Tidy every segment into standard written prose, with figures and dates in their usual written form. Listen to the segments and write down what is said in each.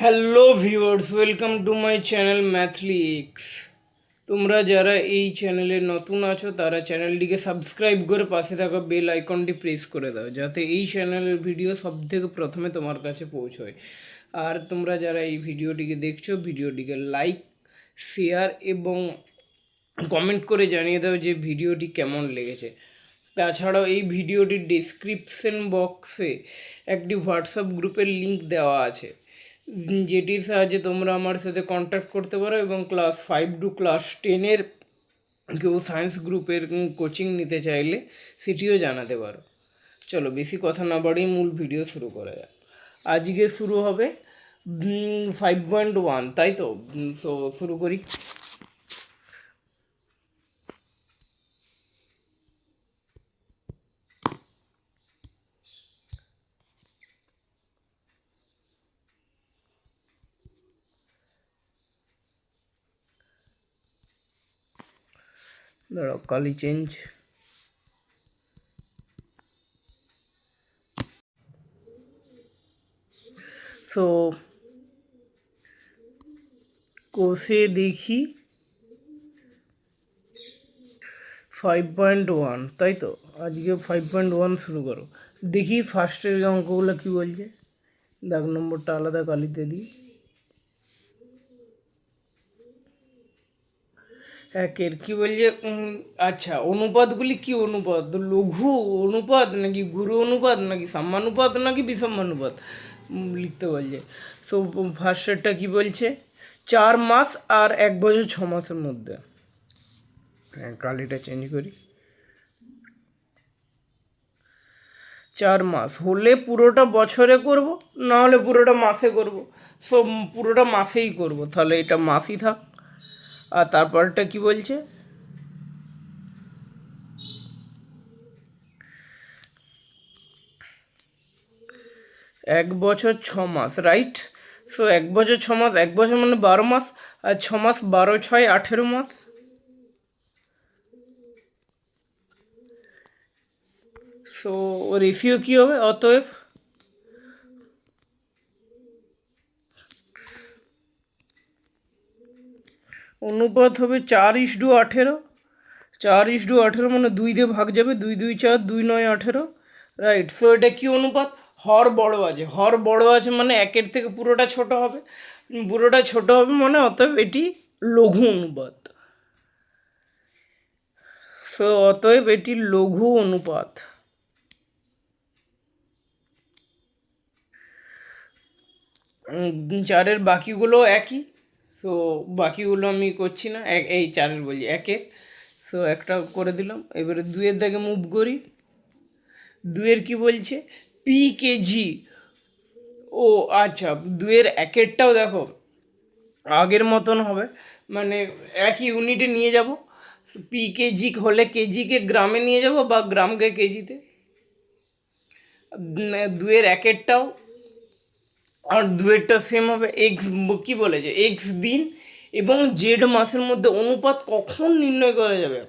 Hello viewers, welcome to my channel Mathlix. তোমরা যারা এই চ্যানেলে নতুন আছো তারা চ্যানেলটিকে সাবস্ক্রাইব করে পাশে থাকা বেল আইকনটি প্রেস করে দাও, যাতে এই চ্যানেলের ভিডিও সবথেকে প্রথমে তোমার কাছে পৌঁছয়। আর তোমরা যারা এই ভিডিওটিকে দেখছো, ভিডিওটিকে লাইক, শেয়ার এবং কমেন্ট করে জানিয়ে দাও যে ভিডিওটি কেমন লেগেছে। তাছাড়াও এই ভিডিওটির ডেসক্রিপশন বক্সে একটি হোয়াটসঅ্যাপ গ্রুপের লিঙ্ক দেওয়া আছে, যেটির সাহায্যে তোমরা আমার সাথে কন্ট্যাক্ট করতে পারো এবং ক্লাস 5 টু ক্লাস 10-এর কেউ সায়েন্স গ্রুপের কোচিং নিতে চাইলে সেটিও জানাতে পারো। চলো বেশি কথা না বাড়িয়ে মূল ভিডিও শুরু করা যাক। আজকে শুরু হবে 5.1, তাই তো? সো শুরু করি। দাঁড়াও, কালি চেঞ্জ। সো কোষে দেখি 5.1, তাই তো? আজকে 5.1 শুরু করো। দেখি ফার্স্টের অঙ্কগুলো কী বলছে। দাগ নম্বরটা আলাদা কালিতে দিই। একের কী বলছে? আচ্ছা, অনুপাতগুলি কি অনুপাত? লঘু অনুপাত নাকি গুরু অনুপাত নাকি সাম্যানুপাত নাকি বিষমানুপাত লিখতে বলছে। সো ফার্স্টেরটা কী বলছে? 4 মাস আর 1 বছর 6 মাসের মধ্যে। হ্যাঁ, কালিটা চেঞ্জ করি। 4 মাস হলে পুরোটা বছরে করব, না হলে পুরোটা মাসে করব। সো পুরোটা মাসেই করব, তাহলে এটা মাসই থাক। আর তারপরটা কি বলছে? 1 বছর 6 মাস, রাইট? সো 1 বছর 6 মাস, 1 বছর মানে 12 মাস, আর 6 মাস 12 6 18 মাস। সো রেশিও কী হবে? অতএব অনুপাত হবে 4:18। 4:18 মানে 2 দিয়ে ভাগ যাবে, 2 2 4, 2 9 18, রাইট? সো এটা কি অনুপাত? হর বড় আছে। হর বড় আছে মানে 1-এর থেকে পুরোটা ছোট হবে। পুরোটা ছোট হবে মানে অতএব এটি লঘু অনুপাত। সো অতএব এটি লঘু অনুপাত। চারের বাকিগুলো একই। সো বাকিগুলো আমি করছি না, এই চারের বলি একের। সো একটা করে দিলাম। এবারে 2-এর দাগে মুভ করি। 2-এর কি বলছে? P KG. ও আচ্ছা, 2-এর একেরটাও দেখো আগের মতন হবে, মানে একই ইউনিটে নিয়ে যাব। পি কেজি হলে কেজিকে গ্রামে নিয়ে যাব বা গ্রামকে কেজিতে। 2-এর একেরটাও আর 2-এরটা সেম হবে। এক্স কী বলেছে? এক্স দিন এবং জেড মাসের মধ্যে অনুপাত কখন নির্ণয় করা যাবে?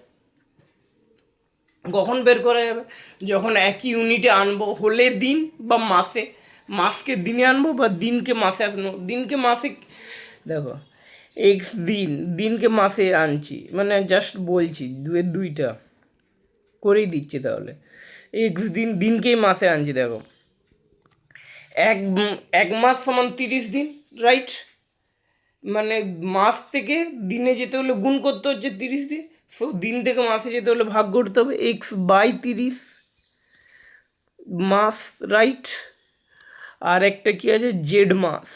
কখন বের করা যাবে? যখন একই ইউনিটে আনবো, হলে দিন বা মাসে। মাসকে দিনে আনবো বা দিনকে মাসে আনবো। দিনকে মাসে দেখো, এক্স দিন, দিনকে মাসে আনছি, মানে জাস্ট বলছি 2-এর 2টা করেই দিচ্ছি। তাহলে এক্স দিন, দিনকেই মাসে আনছি। দেখো, এক এক মাস সমান 30 দিন, রাইট? মানে মাস থেকে দিনে যেতে হলে গুণ করতে হচ্ছে 30 দিন। সো দিন থেকে মাসে যেতে হলে ভাগ করতে হবে x/30 মাস, রাইট? আর একটা কী আছে? জেড মাস।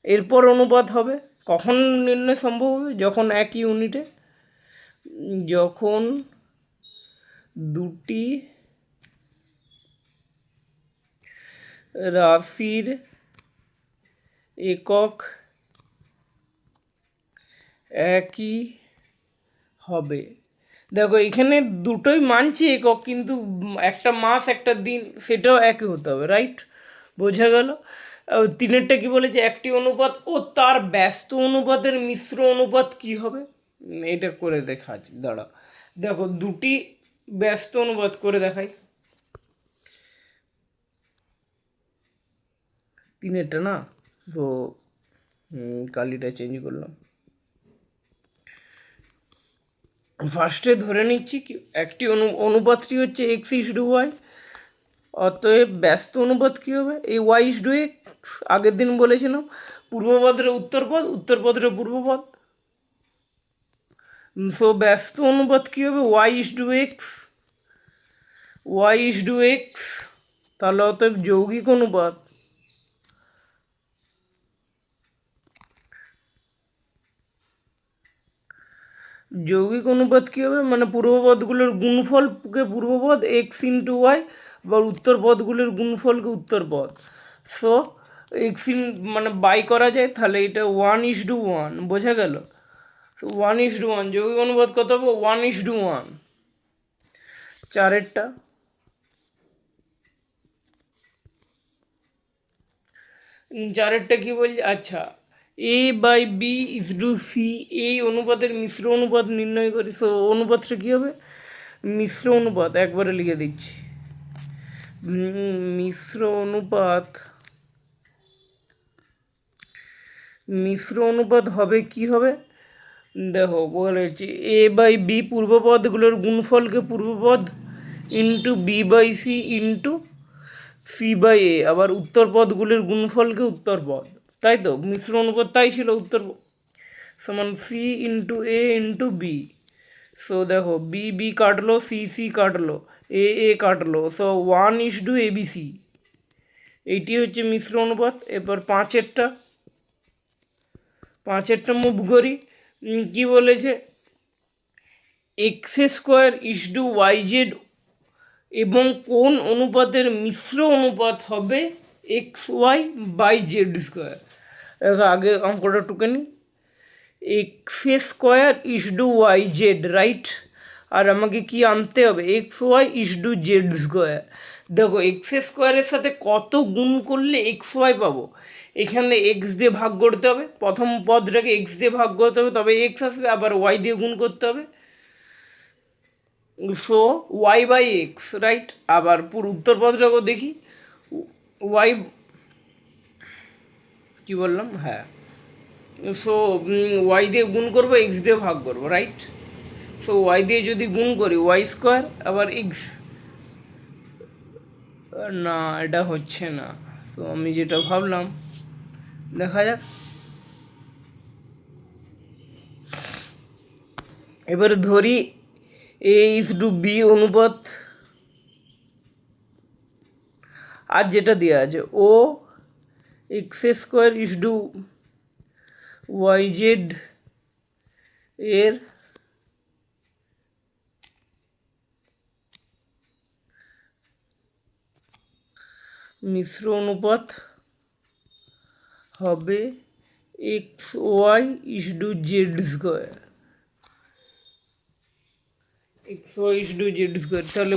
এরপর অনুপাত হবে কখন নির্ণয় সম্ভব হবে? যখন এক ইউনিটে, যখন দুটি রাশির একক একই হবে। দেখো, এখানে দুটোই মানছি একক, কিন্তু একটা মাস একটা দিন সেটাও একই হতে হবে, রাইট? বোঝা গেল? 3-এরটা কী বলেছে? একটি অনুপাত ও তার ব্যস্ত অনুপাতের মিশ্র অনুপাত কী হবে? এটা করে দেখাচ্ছি, দাঁড়া। দেখো, দুটি ব্যস্ত অনুপাত করে দেখাই। 3-এরটা না, তো কালিটা চেঞ্জ করলাম। ফার্স্টে ধরে নিচ্ছি কি একটি অনুপাতটি হচ্ছে এক্স ইস টু ওয়াই, অতএব ব্যস্ত অনুপাত কী হবে, এই ওয়াই ইস টু এক্স। আগের দিন বলেছিলাম পূর্বপদের উত্তরপদ, উত্তরপদের পূর্বপদ। সো ব্যস্ত অনুপাত কী হবে, Y is to X, Y is to x. তাহলে অতএব যৌগিক অনুপাত যৌগিক অনুপাত কী হবে, মানে পূর্বপদগুলোর গুণফলকে পূর্বপদ এক্স ইন্টু ওয়াই, বা উত্তর পদগুলোর গুণফলকে উত্তরপদ। সো এক্স মানে বাই করা যায়, তাহলে এটা ওয়ান ইস টু ওয়ান, বোঝা গেল। So one is to one যৌগিক অনুপাত কত হবে, ওয়ান ইস টু ওয়ান। চারেরটা কি বলছে, আচ্ছা A by B is to C, এই অনুপাতের মিশ্র অনুপাত নির্ণয় করি। সো অনুপাতটা কী হবে, মিশ্র অনুপাত, একবারে লিখে দিচ্ছি। মিশ্র অনুপাত হবে কি হবে, দেখো বলেছি এ বাই বি পূর্বপদগুলোর গুণফলকে পূর্বপদ into B by C into C by A, আবার উত্তরপদগুলির গুণফলকে উত্তরপদ, তাই তো মিশ্র অনুপাত তাই ছিল, উত্তর সমান C into A into B. So দেখো বি বি কাটলো, সি সি কাটলো, এ কাটলো, so one is to A B C, এইটি হচ্ছে মিশ্র অনুপাত। এরপর পাঁচেরটা মুভ করি, কি বলেছে, X square is to Y Z, এবং কোন অনুপাতের মিশ্র অনুপাত হবে X Y by Z square. আগে অঙ্কটা টুকে নিই, X square is to Y Z, right, আর আমাকে কি আনতে হবে, X Y is to Z square. দেখো এক্স স্কোয়ারের সাথে কত গুণ করলে এক্স ওয়াই পাবো, এখানে এক্স দিয়ে ভাগ করতে হবে, প্রথম পদটাকে এক্স দিয়ে ভাগ করতে হবে, তবে এক্স আসবে, আবার ওয়াই দিয়ে গুণ করতে হবে। So Y by X, right. আবার পুরো উত্তরপদটাকেও দেখি, ওয়াই কি বললাম, হ্যাঁ, সো ওয়াই দিয়ে গুণ করবো, এক্স দিয়ে ভাগ করবো, রাইট। সো ওয়াই দিয়ে যদি গুণ করি ওয়াই স্কোয়ার, আবার এক্স, না এটা হচ্ছে না। তো আমি যেটা ভাবলাম, দেখা যাক। এবার ধরি এ ইস টু বি অনুপাত, আর যেটা দেওয়া আছে ও X square is to Y Z এর মিশ্র অনুপাত হবে X Y is to Z square, X Y is to Z square. তাহলে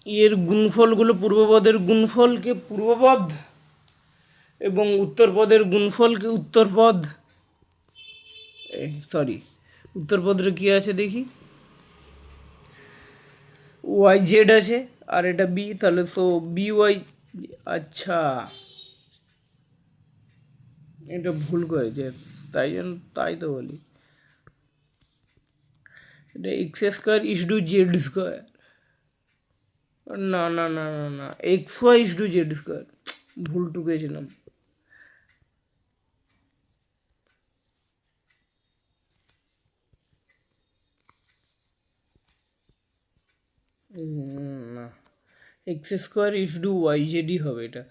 এর গুণফলগুলো পূর্বপদের গুণফলকে পূর্বপদ এবং উত্তরপদের গুণফলকে উত্তরপদ, সরি উত্তরপদটা কী আছে দেখি, ওয়াই জেড আছে, আর এটা বি, তাহলে সো বি ওয়াই, আচ্ছা এটা ভুল করেছে, তাই তো বলি, এটা X square is to Z square, না না না না না, X Y is to Z square, ভুল টুকেছিলাম। না, X square is to Y জেডই হবে এটা,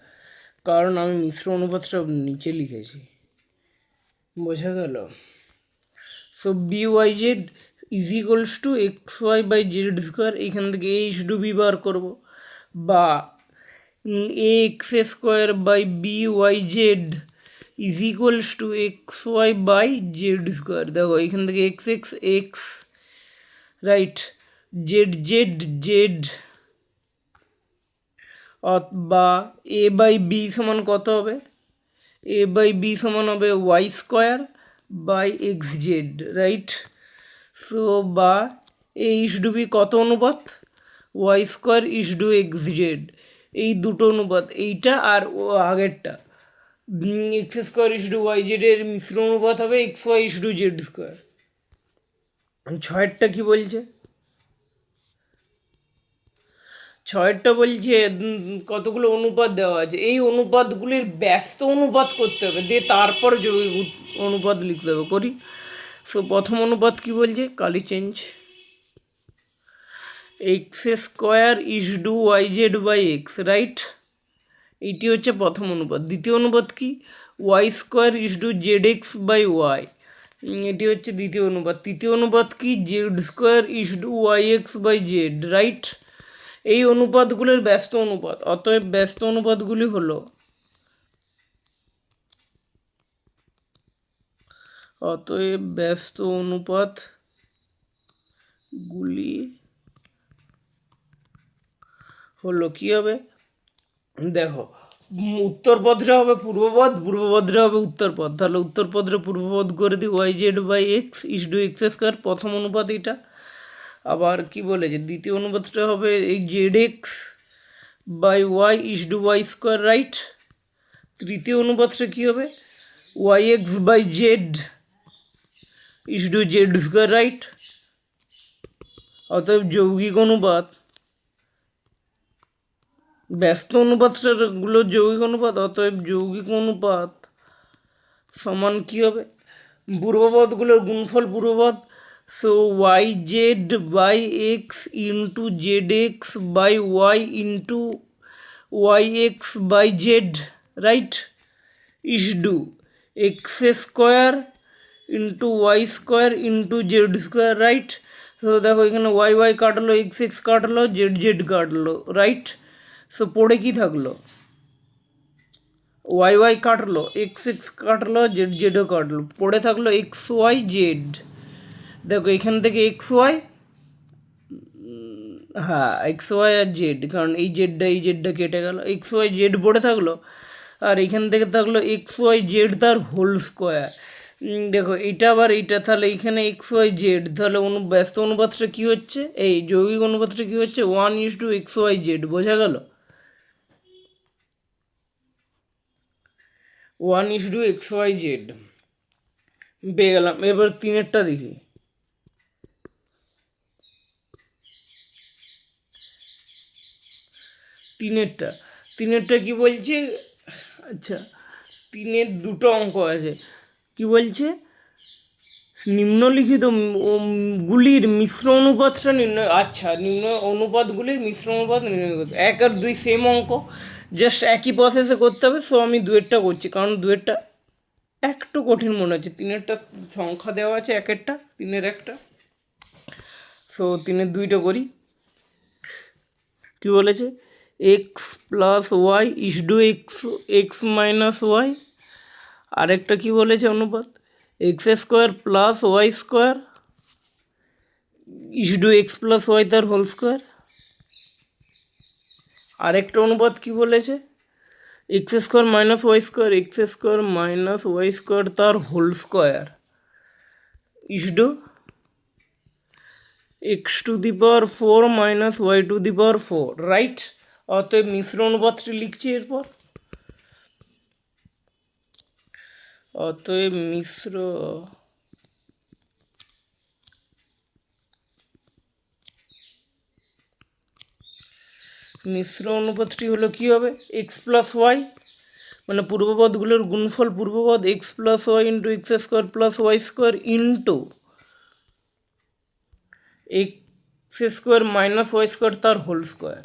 কারণ আমি মিশ্র অনুপাতটা নিচে লিখেছি, বোঝা গেল। So B Y Z is equals to X Y by Z square, এখান থেকে এ ইস টু বি বার করবো, বা A X square by B Y Z is equals to X Y by Z square. দেখো এখান থেকে X X X, right, Z Z Z, বা A by B সমান কত হবে, এ বাই বি সমান হবে Y square by X Z, right. So বা এ ইস টু বি কত অনুপাত, Y square is to X Z, এই দুটো অনুপাত, এইটা আর ও আগেরটা, X square is to Y জেডের মিশ্র অনুপাত হবে X Y is to Z square. ছয়েরটা কী বলছে? ছয়েরটা বলছে কতগুলো অনুপাত দেওয়া আছে, এই অনুপাতগুলির ব্যস্ত অনুপাত করতে হবে, দিয়ে তারপর যৌগিক অনুপাত লিখতে হবে। করি। সো প্রথম অনুপাত কি বলছে, কালি change, X square is to Y Z by X, right? এইটি হচ্ছে প্রথম অনুপাত। দ্বিতীয় অনুপাত কি, Y square is to Z X by Y, এটি হচ্ছে দ্বিতীয় অনুপাত। তৃতীয় অনুপাত কি, Z square is to Y X by Z, right? এই অনুপাতগুলোর ব্যস্ত অনুপাত, অতএব ব্যস্ত অনুপাতগুলি হলো ব্যস্ত অনুপাতগুলি হলো কি হবে, দেখো উত্তর পদটা হবে পূর্বপদ, পূর্বপদটা হবে উত্তরপদ। তাহলে উত্তরপদটা পূর্বপদ করে দিই, Y Z by X is to X square, প্রথম অনুপাত এটা। আবার কি বলেছে, দ্বিতীয় অনুপাতটা হবে এই Z X by Y is to Y square, right? তৃতীয় অনুপাতটা কী হবে, Y X by Z is to Z square, right? অতএব যৌগিক অনুপাত, ব্যস্ত অনুপাতগুলো যৌগিক অনুপাত, অতএব যৌগিক অনুপাত সমান কী হবে, পূর্বপদগুলোর গুণফল পূর্বপদ। So Y Z by X into Z X by Y into Y X by Z, right? Is to X square into Y square into Z square, right? তো দেখো এখানে ওয়াই ওয়াই কাটলো, এক্স এক্স কাটলো, Z Z কাটলো, right? So পড়ে কি থাকলো, Y Y কাটলো, এক্স এক্স কাটলো, জেড জেডও কাটলো, পড়ে থাকলো এক্স ওয়াই জেড। দেখো এখান থেকে এক্স ওয়াই, হ্যাঁ এক্স ওয়াই আর জেড, কারণ এই জেডটা কেটে গেল, এক্স ওয়াই জেড পড়ে থাকলো, আর এখান থেকে থাকলো এক্স ওয়াই জেড তার হোল স্কোয়ার। দেখো এইটা আবার এইটা, তাহলে এইখানে এক্স ওয়াই জেড, তাহলে ব্যস্ত অনুপাতটা কী হচ্ছে, এই যৌগিক অনুপাতটা কী হচ্ছে, one is to X Y Z, বোঝা গেল? One is to X Y Z পেয়ে গেলাম। এবার তিনেরটা দেখি, তিনেরটা কি বলছে, আচ্ছা তিনের দুটো অঙ্ক আছে, কি বলছে, নিম্নলিখিত গুলির মিশ্র অনুপাতটা নির্ণয়, আচ্ছা নিম্ন অনুপাতগুলির মিশ্র অনুপাত নির্ণয় করতে, 1 আর 2 সেম অঙ্ক, জাস্ট একই প্রসেসে করতে হবে। সো আমি দুয়েরটা করছি, কারণ দুয়েরটা একটু কঠিন মনে হচ্ছে, তিনেরটা সংখ্যা দেওয়া আছে এক একটা, তিনের একটা। সো তিনের দুইটা করি। কি বলেছে, X plus Y is to X minus Y, আরেকটা কি বলেছে অনুপাত, X square plus Y square is to X plus Y তার হোল স্কোয়ার। আরেকটা অনুপাত কি বলেছে, X square minus Y square তার whole square is to X to the power 4 minus Y to the power 4, right? অতএব মিশ্র অনুপাতটি লিখছি এরপর, অতএব মিশ্র অনুপাতটি হলো কি হবে, এক্স প্লাস ওয়াই, মানে পূর্বপদগুলোর গুণফল পূর্বপদ, X plus Y into x square plus Y square into x square minus Y square তার whole square,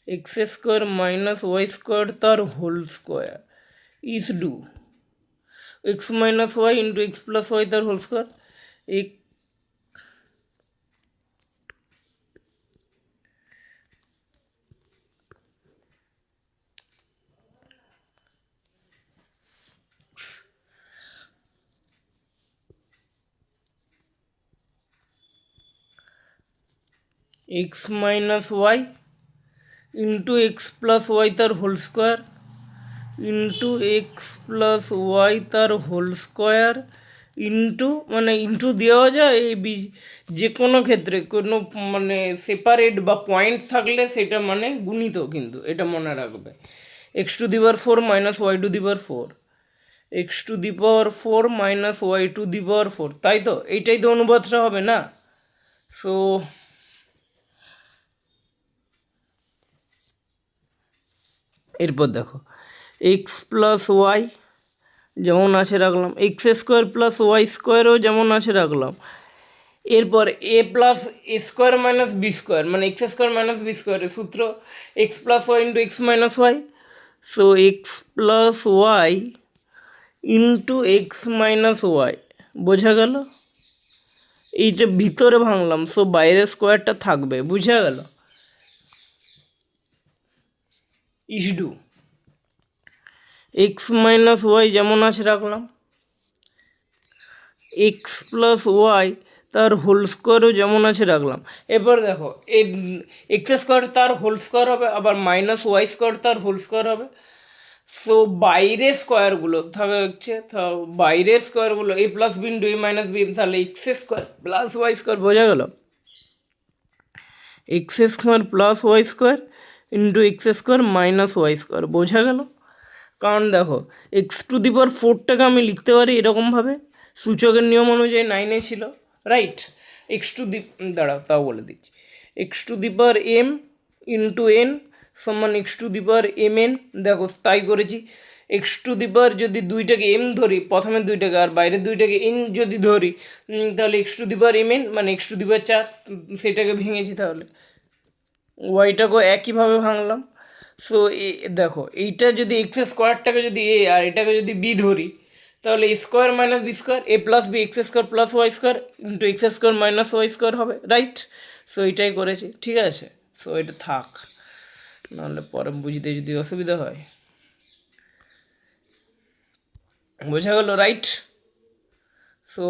X square minus Y square তার whole square is to X minus Y into X plus Y তার whole square, X minus Y into X plus Y তার whole square into X plus Y তার whole square into, মানে into দেওয়া যায় এই যে কোনো ক্ষেত্রে কোনো মানে সেপারেট বা পয়েন্ট থাকলে সেটা মানে গুণিত, কিন্তু এটা মনে রাখবে। X to the power 4 minus Y to the power 4, X to the power 4 minus Y to the power 4, তাই তো? এইটাই তো অনুপাতটা হবে না? সো এরপর দেখো এক্স প্লাস ওয়াই যেমন আছে রাখলাম, এক্স স্কোয়ার প্লাস ওয়াই স্কোয়ারও যেমন আছে রাখলাম। এরপর a plus a square minus B square, মানে এক্স স্কোয়ার মাইনাস বি স্কোয়ারের সূত্র x plus Y into x minus y. So x plus Y into x minus Y, বোঝা গেল? এইটা ভিতরে ভাঙলাম, সো বাইরের স্কোয়ারটা থাকবে, বুঝা গেল? ইসডু এক্স মাইনাস ওয়াই যেমন আছে রাখলাম, এক্স প্লাস ওয়াই তার হোল স্কোয়ারও যেমন আছে রাখলাম। এবার দেখো এক্স স্কোয়ার তার হোল স্কোয়ার হবে, আবার মাইনাস ওয়াই স্কোয়ার তার হোল স্কোয়ার হবে। সো বাইরের স্কোয়ারগুলো থাকে হচ্ছে, বাইরের স্কোয়ারগুলো a plus B into A minus b, তাহলে x square plus Y square, বোঝা গেল? X square plus Y square into x square minus Y square, বোঝা গেল? কারণ দেখো এক্স টু দি পাওয়ার 4টাকে আমি লিখতে পারি এরকমভাবে, সূচকের নিয়ম অনুযায়ী 9 ছিল, রাইট? এক্স টু দি, দাঁড়াও তাও বলে দিচ্ছি, X to the power M into N সমান X to the power M N. দেখো তাই করেছি। এক্স টু দি পাওয়ার যদি দুইটাকে এম ধরি, প্রথমের দুইটাকে আর বাইরের দুইটাকে এন যদি ধরি, তাহলে x to the power M n মানে এক্স টু দি পাওয়ার 4, সেটাকে ভেঙেছি। তাহলে ওয়াইটাকেও একইভাবে ভাঙলাম। সো দেখো এইটা যদি এক্স স্কোয়ারটাকে যদি এ আর এটাকে যদি বি ধরি, তাহলে A square minus B square, A plus B X square plus Y square into x square minus Y square হবে, রাইট? সো এটাই করেছি, ঠিক আছে? সো এটা থাক, নাহলে পরে বুঝতে যদি অসুবিধা হয়। বোঝা গেল, রাইট? সো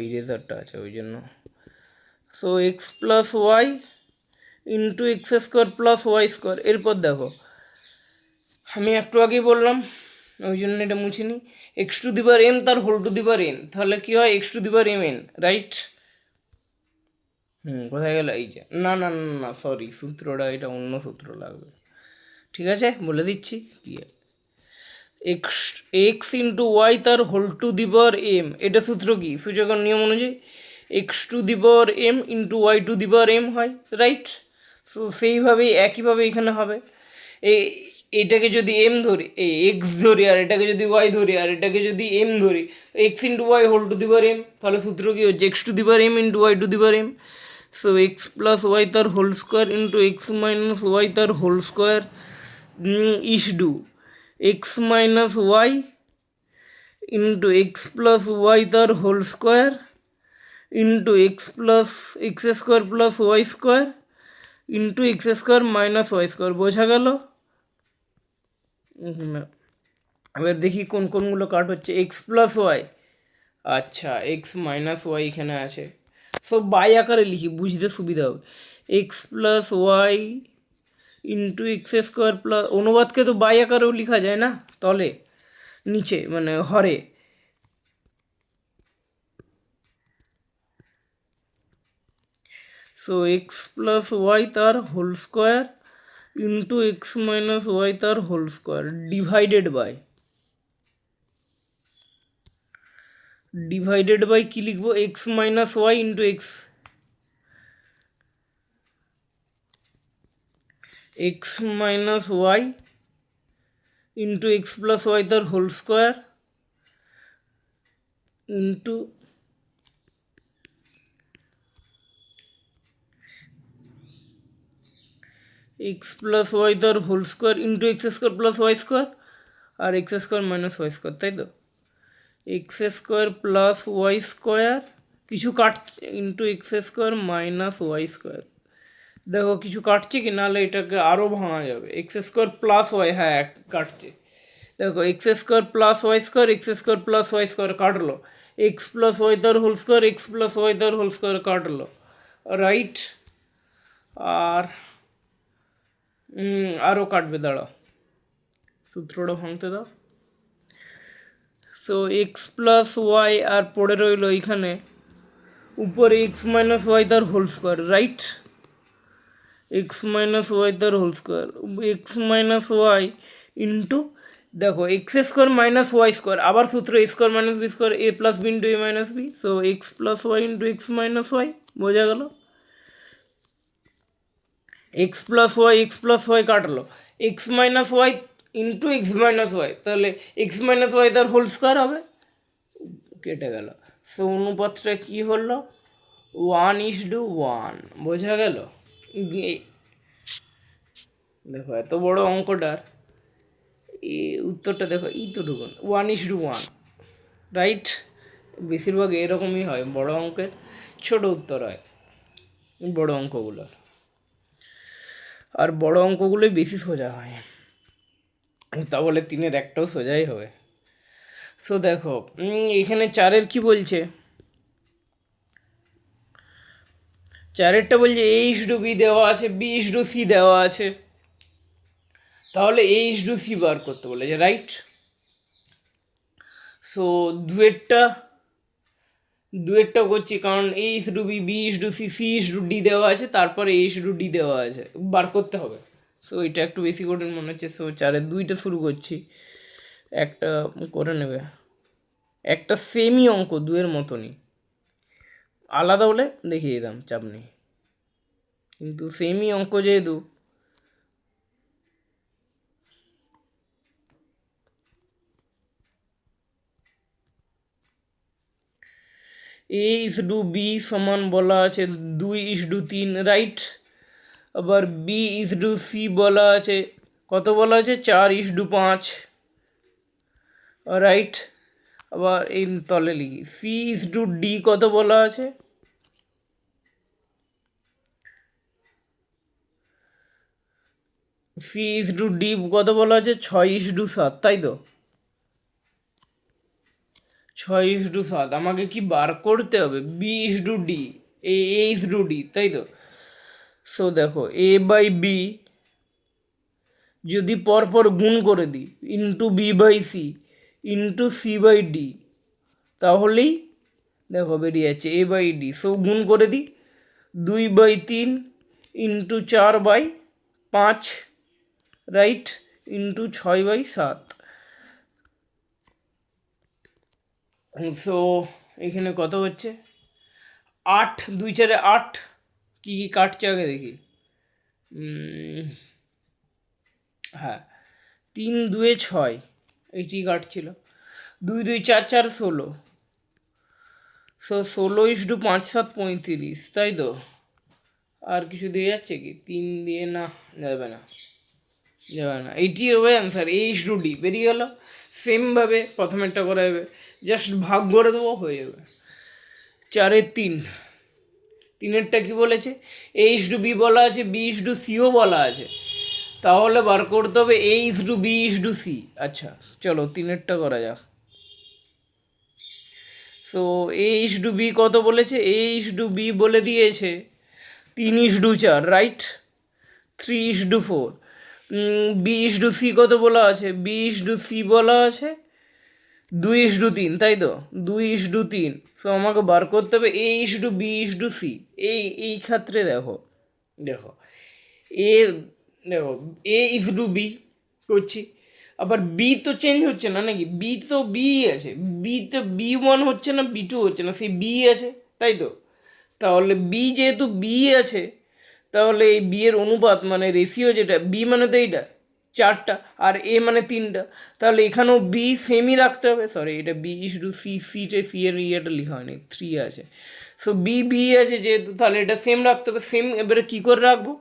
ইরেজারটা আছে ওই জন্য। So x plus Y into x square plus Y square. এরপর দেখো আমি একটু আগেই বললাম, ওই জন্য এটা মুছিনি, X to the power N তার whole to the power N, তাহলে কী হয় X to the power M N, right? কোথায় গেল? এই যে, না না না না সরি, সূত্রটা এটা অন্য সূত্র লাগবে, ঠিক আছে বলে দিচ্ছি। কি এক্স এক্স ইন্টু ওয়াই তার whole to the power m, এটা সূত্র কি? সূচকের নিয়ম অনুযায়ী x to the power M into Y to the power m হয়, রাইট? সো সেইভাবেই একইভাবে এখানে হবে। এইটাকে যদি এম ধরি, এই এক্স ধরি, আর এটাকে যদি ওয়াই ধরি, আর এটাকে যদি এম ধরি, X into Y whole to the power M, তাহলে সূত্র কী হচ্ছে X to the power M into Y to the power M. So x plus Y তার whole square into x minus Y তার whole square is to X minus Y into X plus Y তার whole square into X plus X square plus Y square into x square minus Y square, বোঝা গেল? এবার দেখি কোন কোনগুলো cut হচ্ছে। X plus Y, আচ্ছা X minus Y এখানে আছে, সব বাই আকারে লিখি বুঝতে সুবিধা হবে। X plus Y into x square plus, অনুবাদকে তো বাই আকারেও লেখা যায় না, তলে নিচে মানে হরে। সো এক্স প্লাস ওয়াই তার whole square into x minus Y তার হোল স্কোয়ার ডিভাইডেড বাই কী লিখবো? X minus Y into x minus Y into X plus Y তার whole square into X plus Y তার whole square into x square plus Y square আর X square minus Y square, তাই তো? X square plus Y square কিছু কাটছে into x square minus Y square. দেখো কিছু কাটছে কি, নাহলে এটাকে আরও ভাঙা যাবে। এক্স স্কোয়ার প্লাস ওয়াই, হ্যাঁ কাটছে। দেখো x square plus Y square, X square plus Y square কাটলো, এক্স প্লাস ওয়াই তার whole square, X plus Y তার হোল স্কোয়ার কাটলো, রাইট? আর আরও কাটবে, দাঁড়াও সূত্রটা ভাঙতে দাও। সো এক্স প্লাস ওয়াই আর পড়ে রইল এইখানে উপরে এক্স মাইনাস ওয়াই তার whole square, right? X minus Y তার whole square, X minus Y into, দেখো x square minus Y square, আবার সূত্র এ square minus B square, A plus B into A minus B, so x plus Y into x minus Y, বোঝা গেল। X plus Y কাটলো, X minus Y into x minus Y, তাহলে X minus Y তার whole square হবে, কেটে গেল। So অনুপাতটা কী হলো, 1:1, বোঝা গেল। দেখো এত বড় অঙ্কটার উত্তরটা দেখো তো ঢুকুন 1:1, রাইট। বেশিরভাগ এরকমই হয়, বড় অঙ্কের ছোট উত্তর হয় বড় অঙ্কগুলোর, আর বড় অঙ্কগুলোই বেশি সোজা হয়, তা বলে 3-এর একটাও সোজাই হবে। সো দেখো এখানে 4-এর কি বলছে, 4-এরটা বলছে a:b দেওয়া আছে, b:c দেওয়া আছে, তাহলে a:c বার করতে বলেছে, রাইট। সো দুয়েরটা করছি, কারণ a:b, b:c, c:d দেওয়া আছে, তারপরে a:d দেওয়া আছে, বার করতে হবে। সো এটা একটু বেশি করে মনে হচ্ছে। সো 4-এর 2টা শুরু করছি, একটা করে নেবে, একটা সেমই অঙ্ক 2-এর মতনই, আলাদা বলে দেখিয়ে দিতাম, চাপ নেই, কিন্তু সেমই অঙ্ক যেহেতু a:b সমান বলা আছে 2:3, রাইট। আবার b:c বলা আছে, কত বলা আছে 4:5, রাইট। আবার এই তলে লিখি c:d কত বলা আছে, c:d কত বলা আছে 6:7, তাই তো 6:7, আমাকে কি বার করতে হবে, b:d, a:d, তাই তো। সো দেখো a/b যদি পরপর গুণ করে দিই ইন্টু b/c ইন্টু c/d, তাহলেই দেখো বেরিয়ে যাচ্ছে a/d। সো গুণ করে দিই 2/3 ইন্টু 4/5, রাইট, ইন্টু 6/7। সো এখানে কত হচ্ছে 8, 2×4 8, কী কী কাটছে আগে দেখি, হ্যাঁ 3×2 6, এইটি কাটছিল, 2×2 4, 4 16, সো 16:5 7 35, তাই তো। আর কিছু দিয়ে যাচ্ছে কি, 3 দিয়ে না, যাবে না, এইটি হবে অ্যান্সার, a:d বেরিয়ে গেল। সেমভাবে প্রথমেরটা করা যাবে, জাস্ট ভাগ করে দেবো, হয়ে যাবে। 4-এর 3-এরটা কি বলেছে, a:b বলা আছে, b:c-ও বলা আছে, তাহলে বার করতে হবে a:b, b:c। আচ্ছা চলো 3-এরটা করা যাক। সো a:b কত বলেছে, a:b বলে দিয়েছে 3:4, রাইট, 3:4। b:c কত বলা আছে, b:c বলা আছে 2:3, তাই তো 2:3। সো আমাকে বার করতে হবে a:b:c। এই ক্ষেত্রে দেখো দেখো এ দেখো a:b করছি, আবার বি তো চেঞ্জ হচ্ছে না নাকি, বি তো বি আছে, বিতে b1 হচ্ছে না, b2 হচ্ছে না, সেই বি আছে, তাই তো। তাহলে বি যেহেতু বি আছে, তাহলে এই বি এর অনুপাত মানে রেশিও যেটা, বি মানে তো এইটা 4টা আর এ মানে 3টা, তাহলে এখানেও বি সেমই রাখতে হবে। সরি, এটা b:c, সি এর ইয়েটা লেখা হয়নি, 3 আছে। সো বি আছে যেহেতু, তাহলে এটা সেম রাখতে হবে, সেম। এবারে কী করে রাখবো,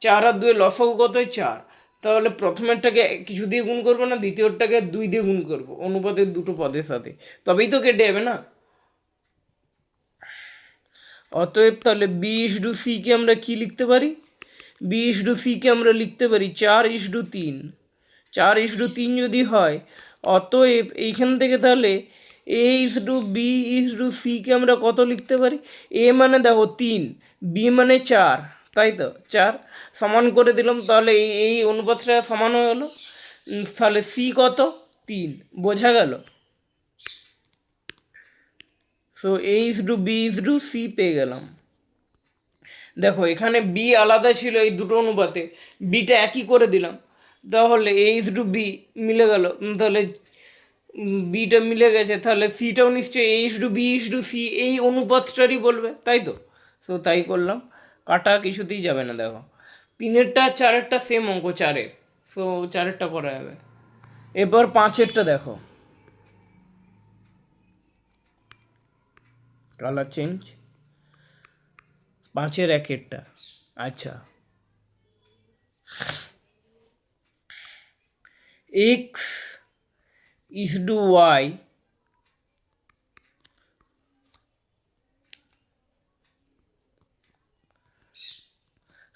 4 আর 2 লসাগু কত হয় 4, তাহলে প্রথমেরটাকে কিছু দিয়ে গুণ করবো না, দ্বিতীয়টাকে 2 দিয়ে গুণ করবো অনুপাতের দুটো পদের সাথে, তবেই তো কেটে যাবে না। অতএব তাহলে b:c আমরা কি লিখতে পারি, b:c আমরা লিখতে পারি 4:3, 4:3 যদি হয়, অতএব এইখান থেকে তাহলে a:b:c আমরা কত লিখতে পারি, a মানে দেখো 3, b মানে 4, তাই তো 4, সমান করে দিলাম, তাহলে এই অনুপাতটা সমান হয়ে গেলো, তাহলে c কত 3, বোঝা গেল। সো a:b:c পেয়ে গেলাম। দেখো এখানে বি আলাদা ছিল এই দুটো অনুপাতে, বিটা একই করে দিলাম, তাহলে এইচ টু বি মিলে গেল, তাহলে বিটা মিলে গেছে, তাহলে সিটাও নিশ্চয়ই h to b is to C এই অনুপাতটারই বলবে, তাই তো। সো তাই করলাম, কাটা কিছুতেই যাবে না। দেখো তিনেরটা চারেরটা সেম অঙ্ক চারের, সো চারেরটা করা যাবে। এবার পাঁচেরটা দেখো, কালার চেঞ্জ, পাঁচের একেরটা। আচ্ছা, এক্স ইস টু ওয়াই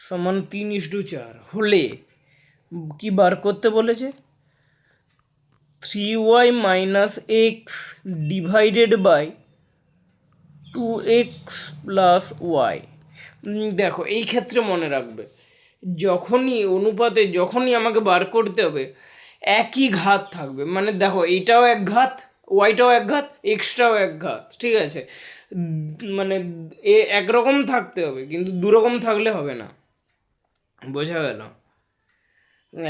সমান 3:4 হলে কি বার করতে বলেছে? 3y minus x divided by 2x plus y. দেখো এই ক্ষেত্রে মনে রাখবে, যখনই অনুপাতে যখনই আমাকে বার করতে হবে একই ঘাত থাকবে, মানে দেখো এইটাও এক ঘাত, ওয়াইটাও এক ঘাত, এক্সটাও এক ঘাত, ঠিক আছে, মানে একরকম থাকতে হবে, কিন্তু দুরকম থাকলে হবে না, বোঝা গেল?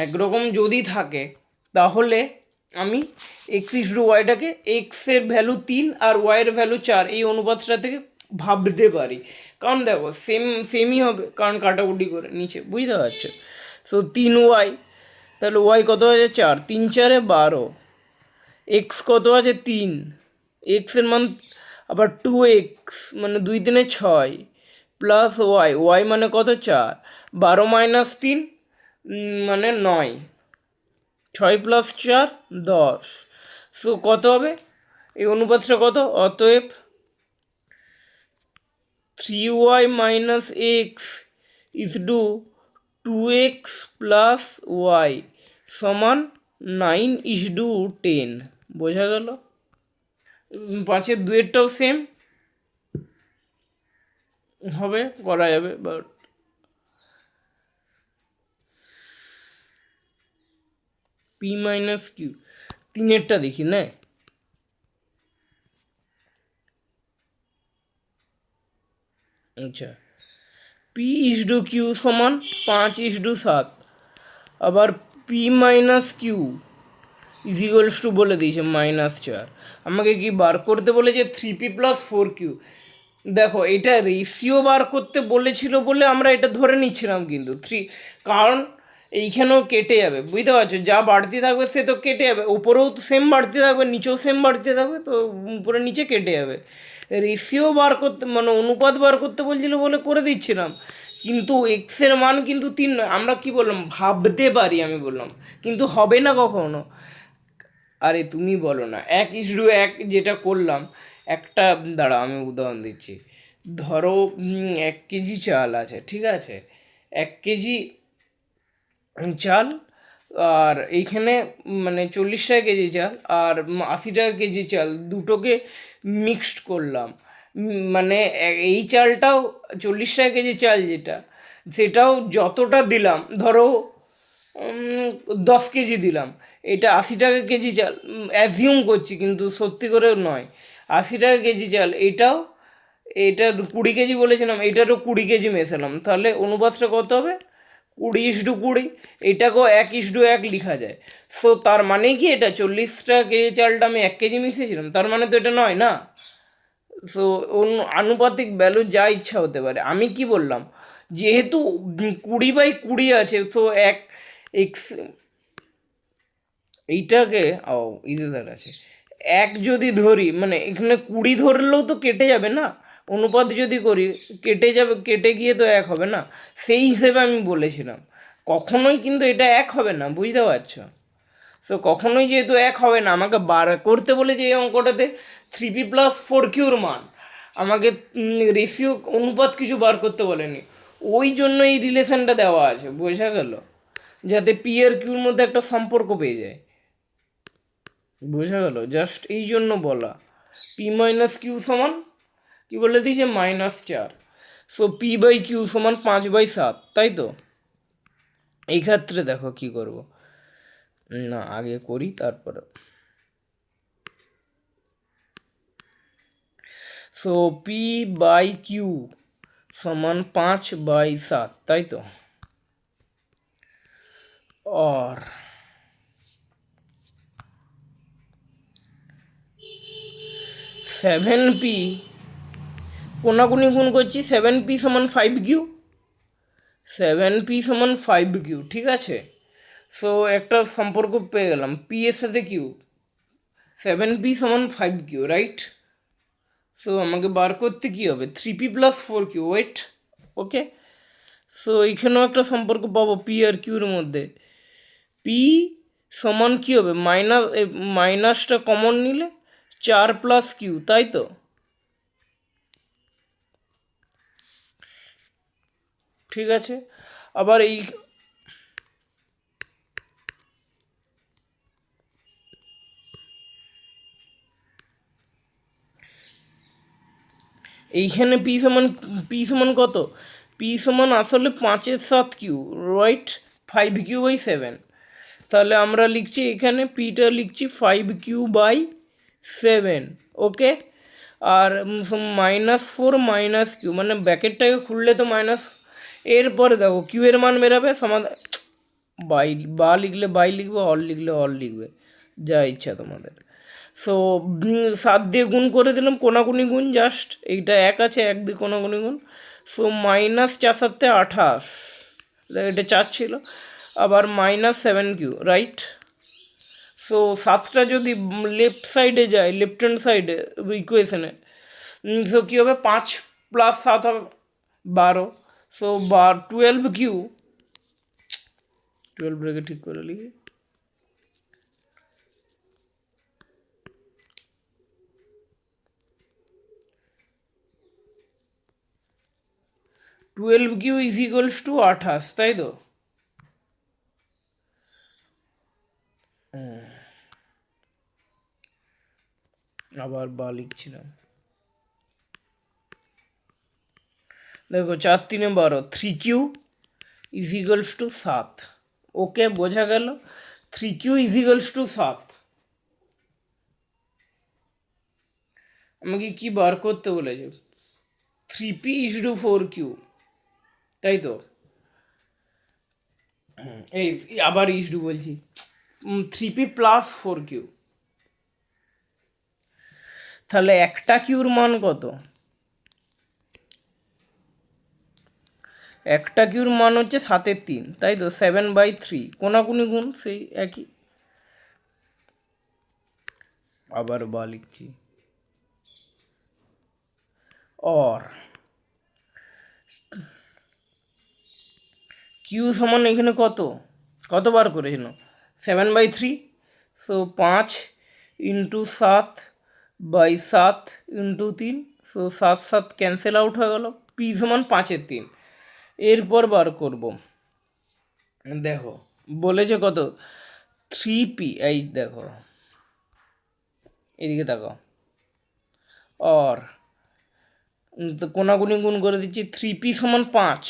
একরকম যদি থাকে তাহলে আমি এক্স ইস টু ওয়াইটাকে এক্সের ভ্যালু 3 আর ওয়াইয়ের ভ্যালু 4 এই অনুপাতটা থেকে ভাবতে পারি, কারণ দেখো সেমই হবে, কারণ কাটাকুটি করে নিচে, বুঝতে পারছো? সো 3y, তাহলে ওয়াই কত আছে 4, 3 × 4 = 12, এক্স কত আছে 3, এক্সের মান আবার 2x মানে 2×3 = 6 প্লাস ওয়াই মানে কত 4, 12 - 3 মানে 9, 6 + 4 = 10। সো কত হবে এই অনুপাতটা কত? অতএব 3y minus x is to 2x plus y সমান 9:10। বোঝা গেল? পাঁচের দুয়েরটাও সেম হবে, করা যাবে, বাট পি মাইনাস কিউ তিনেরটা দেখি না। আচ্ছা, পি ইস টু কিউ সমান 5:7, আবার p minus q is equals to বলে দিয়েছে -4। আমাকে কি বার করতে বলেছে 3p + 4q। দেখো এটা রেশিও বার করতে বলেছিল বলে আমরা এটা ধরে নিচ্ছিলাম, কিন্তু কারণ এইখানেও কেটে যাবে, বুঝতে পারছো? যা বাড়তি থাকবে সে তো কেটে যাবে, উপরেও তো সেম বাড়তি থাকবে, নিচেও সেম বাড়তি থাকবে, তো উপরে নিচে কেটে যাবে। রেশিও বার করতে মানে অনুপাত বার করতে বলছিল বলে করে দিচ্ছিলাম, কিন্তু এক্সের মান কিন্তু 3 নয়, আমরা কি বললাম ভাবতে পারি, আমি বললাম, কিন্তু হবে না কখনো। আরে তুমি বলো না 1:1 যেটা করলাম, একটা দাঁড়া আমি উদাহরণ দিচ্ছি। ধরো 1 কেজি চাল আছে, ঠিক আছে, 1 কেজি চাল, আর এইখানে মানে 40 টাকা কেজি চাল আর 80 টাকা কেজি চাল দুটোকে মিক্সড করলাম, মানে এই চালটাও 40 টাকা কেজি চাল যেটা, সেটাও যতটা দিলাম, ধরো 10 কেজি দিলাম, এটা 80 টাকা কেজি চাল, অ্যাজিউম করছি কিন্তু সত্যি করে নয়, 80 টাকা কেজি চাল, এটাও এটা 20 কেজি বলেছিলাম, এটারও 20 কেজি মেশালাম, তাহলে অনুপাতটা কত হবে? 20:20। এটাকেও 1:1 লেখা যায়। সো তার মানে কি এটা 40 টাকা কেজি চালটা আমি 1 কেজি মিশিয়েছিলাম, তার মানে তো এটা নয় না। সো আনুপাতিক ভ্যালু যা ইচ্ছা হতে পারে। আমি কি বললাম, যেহেতু 20/20 আছে, তো এক্স এইটাকে ইদার আছে এক যদি ধরি, মানে এখানে 20 ধরলেও তো কেটে যাবে না, অনুপাত যদি করি কেটে যাবে, কেটে গিয়ে তো 1 হবে না, সেই হিসেবে আমি বলেছিলাম কখনোই কিন্তু এটা 1 হবে না, বুঝতে পারছো? সো কখনোই যেহেতু 1 হবে না, আমাকে বার করতে বলেছে এই অঙ্কটাতে 3p + 4qর মান, আমাকে রেশিও অনুপাত কিছু বার করতে বলেনি, ওই জন্য এই রিলেশনটা দেওয়া আছে, বোঝা গেল? যাতে পি আর কিউর মধ্যে একটা সম্পর্ক পেয়ে যায়, বোঝা গেল? জাস্ট এই জন্য বলা। পি মাইনাস কিউ সমান কি বলে দিয়েছে -4, সো p/q সমান 5/7, তাই তো? এই ক্ষেত্রে দেখো কি করব, না আগে করি তারপরে। সো p/q সমান 5/7, তাই তো? और 7p কোনাকুনি গুণ করছি, 7p সমান 5q, 7p সমান 5q, ঠিক আছে? সো একটা সম্পর্ক পেয়ে গেলাম, পি এর সাথে কিউ, 7p সমান 5q, রাইট? সো আমাকে বার করতে কী হবে, 3p প্লাস 4q, ওয়েট, ওকে? সো এইখানেও একটা সম্পর্ক পাবো পি আর কিউর মধ্যে, পি সমান কী হবে, মাইনাসটা কমন নিলে 4 + q, তাই তো? ঠিক আছে, আবার এইখানে পি সমান কত, পি সমান আসলে 5/7 কিউ, রাইট? 5q/7, তাহলে আমরা লিখছি এখানে পিটা লিখছি 5q/7, ওকে? আর -4 - q, মানে ব্র্যাকেটটাকে খুললে তো মাইনাস, এরপরে দেখো কিউ এর মান বেরাবে, সমাধান বা লিখলে বাই লিখবে, অল লিখলে অল লিখবে, যা ইচ্ছা তোমাদের। সো 7 দিয়ে গুণ করে দিলাম, কোনাকুনি গুণ, জাস্ট এইটা 1 আছে, 1 দিয়ে কোনাকুনি গুণ, সো -4×7 = 28, এটা 4 ছিল, আবার -7q, রাইট? সো 7টা যদি লেফট সাইডে যায়, লেফট হ্যান্ড সাইডে ইকুয়েশনে, সো কী হবে, 5 + 7 হবে 12, সো 12q, 12 ব্রেকে ঠিক করে লিখি, 12q = 28, তাই তো? আবার বা লিখছিলাম, দেখো 4 × 3 = 12, 3q = 7, ওকে, বোঝা গেল? 3q = 7, আমাকে কি বার করতে বলেছে, 3p = 4q, তাই তো? এই আবার বলছি, 3p + 4q, তাহলে একটা কিউর মান কত, একটা কিউর মান হচ্ছে 7/3, তাই তো? 7/3, কোনাকুনি গুণ সেই একই, আবার বা লিখছি, और কিউ সমান এখানে কত বার করেছিল, 7/3, সো 5 × 7/7 × 3, সো 7 ক্যান্সেল আউট হয়ে গেল, পি সমান 5/3, এরপর বার করব, দেখো বলেছে কত, 3p, এই দেখো এদিকে তাকাও, और তো কোনাকুনি গুণ করে দিচ্ছি, 3p সমান 5,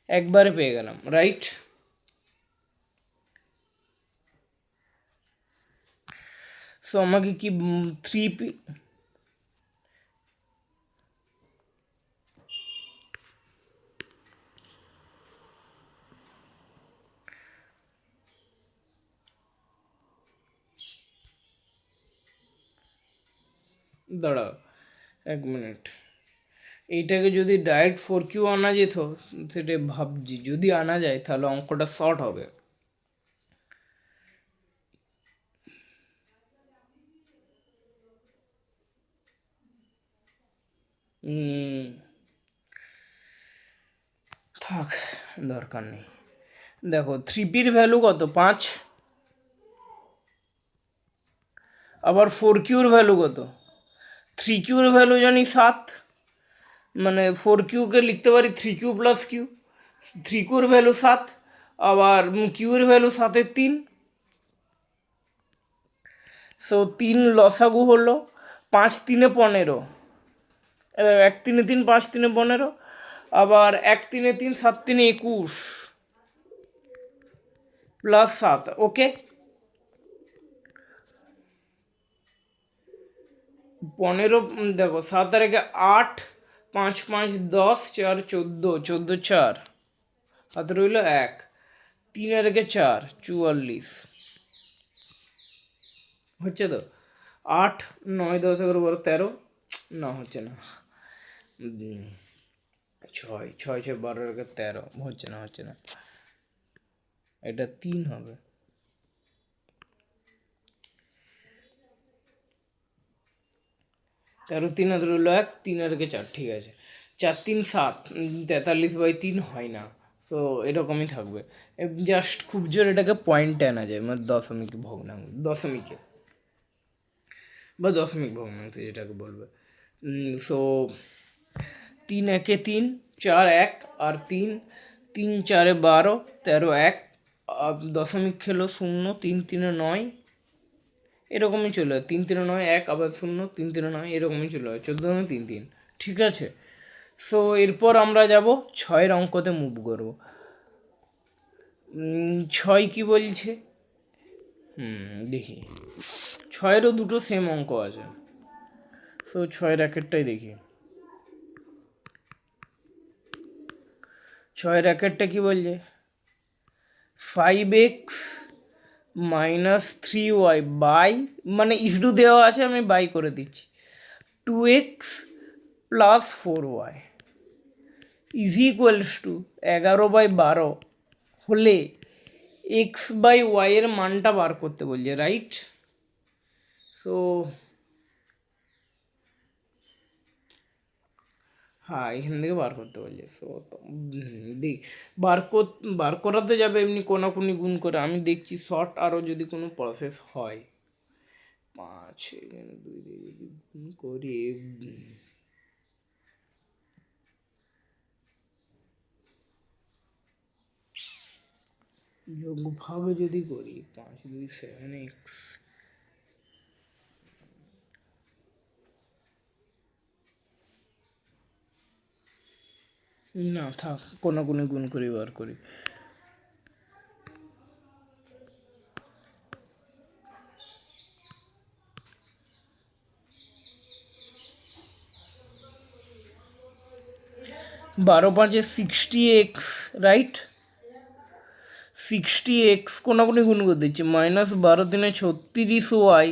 একবারে পেয়ে গেলাম, রাইট? সো আমাকে কি 3p, দাঁড়াও 1 মিনিট, এইটাকে যদি ডাইরেক্ট 4q আনা যেত, সেটা ভাবছি, যদি আনা যায় তাহলে অঙ্কটা শর্ট হবে। থাক, দরকার নেই। দেখো 3pর ভ্যালু কত, 5, আবার 4qর ভ্যালু কত, 3qর ভ্যালু জানি 7, মানে 4qকে লিখতে পারি 3q + q, 3qর ভ্যালু 7, আবার qর ভ্যালু 7/3, সো 3 লসাগু হলো 5 × 3 = 15, 1 × 3 = 3, 5 × 3 = 15, আবার 1 × 3 = 3, 7 × 3 = 21 + 7, ওকে? 15, দেখো 7 আর 8, 5 5 10, 4 14, 14 4 হাতে রইল 1, 3 আর 1 4, 44 হচ্ছে তো। 8 9 10 11 12 13, না হচ্ছে না। 6 6 6 12 আর 13, হচ্ছে না, এটা 3 হবে। 13 3 হাতে রইল 1, 3 আর 1 4, ঠিক আছে। 4 3 7, 43/3 হয় না, তো এরকমই থাকবে। জাস্ট খুব জোর এটাকে পয়েন্টে আনা যায়, মানে দশমিক ভগ্নাংশ, দশমিকে বা দশমিক ভগ্নাংশ যেটাকে বলবে। সো 3 1 3, 4 1 আর 3, 3 4 12, 13 1, দশমিক খেলো 0, 3 3 9, এরকমই চলে হয়। 3 3 9 1, আবার 0, 3 3 9, এরকমই চলে হয়। 14 3 3, ঠিক আছে। সো এরপর আমরা যাব 6-এর অঙ্কতে মুভ করব। 6 কি বলছে, দেখি। 6-এরও দুটো সেম অঙ্ক আছে, সো 6-এর একেরটাই দেখি। 6-এর একেরটা কি বলছে, 5x মাইনাস 3y বাই, মানে ইসডু দেওয়া আছে, আমি বাই করে দিচ্ছি, 2x plus 4y is equals two 11/12 হলে x/y এর মানটা বার করতে বলছে, রাইট। সো হ্যাঁ, এখান থেকে বার করতে বলছে। সো দেখ, বার করাতে যাবে এমনি কোনাকুনি গুণ করে। আমি দেখছি শর্ট আরও যদি কোনো প্রসেস হয়। 5 এখানে 2 দিয়ে যদি গুণ করি, যোগভাগে যদি করি, 5 2 7x, না থাক, কোনাকুনি গুণ করি, বার করি। 12 5 60x, রাইট। 60x কোনাকুনি গুণ করে দিচ্ছি, মাইনাস 12 3 36y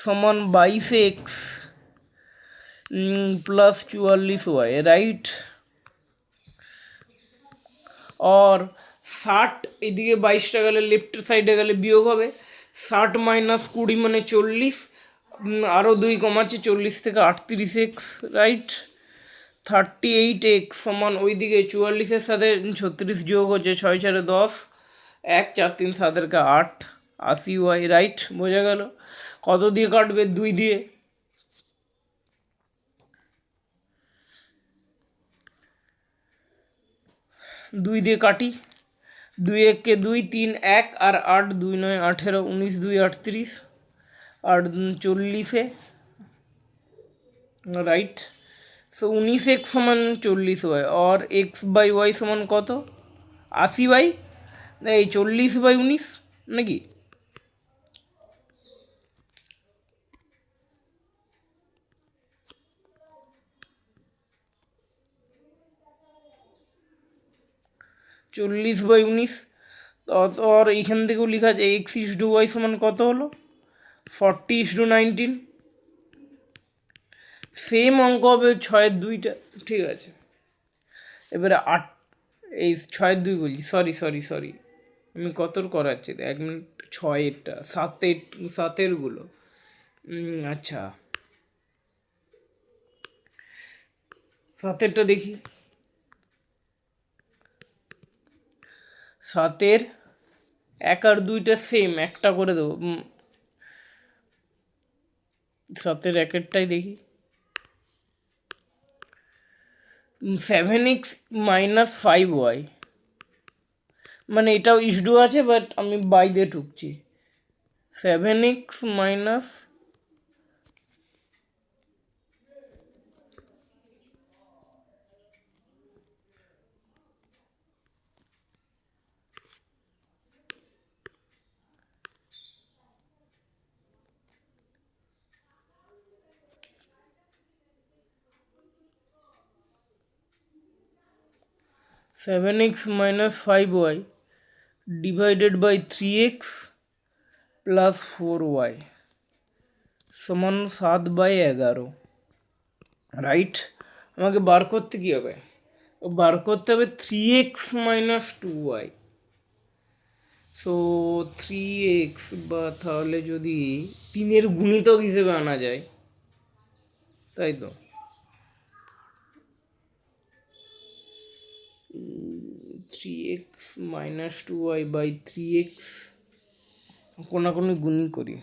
সমান 22x প্লাস 44y, রাইট। और 60 এদিকে 22টা গেলে লেফট সাইডে গেলে বিয়োগ হবে। 60 মাইনাস 20 মানে 40, আরও 2 কমাচ্ছে, 40 থেকে 38x, রাইট। 38x সমান ওইদিকে 44-এর সাথে 36 যোগ হচ্ছে, 6 4 10, 1 4 3 7 8, 80y, রাইট। বোঝা গেল। কত দিয়ে কাটবে, 2 দিয়ে। 2 দিয়ে কাটি, 2 1 2, 3 1 আর 8 2 9 18, 19 2 38, আর 40-এ, রাইট। সো 19x সমান 40y, और x/y সমান কত, 80y, এই 40/19 নাকি। চল্লিশ বাই 19, और এইখান থেকেও লেখা আছে x/y সমান কত হলো, 40/19। সেম অঙ্ক হবে 6-এর 2টা, ঠিক আছে। এবারে 8, এই 6-এর 2 বলছি, সরি, আমি কতর করাচ্ছি, 1 মিনিট। 6-এরটা, 7-এরগুলো, আচ্ছা 7-এরটা দেখি। 7-এর 1 আর 2টা সেম, একটা করে দেবো। 7-এর 1-এরটাই দেখি। 7x মাইনাস 5y, মানে এটাও ইসডু আছে, বাট আমি বাই দিয়ে ঢুকছি। 7x minus, 7x minus 5y divided by 3x plus 4y সমান 7/11, রাইট। আমাকে বার করতে কী হবে? বার করতে হবে 3x minus 2y। So 3x, বা তাহলে যদি 3-এর গুণিতক হিসেবে আনা যায়, তাই তো 3x minus 2y by 3x, কোনাকুনি গুণি করি।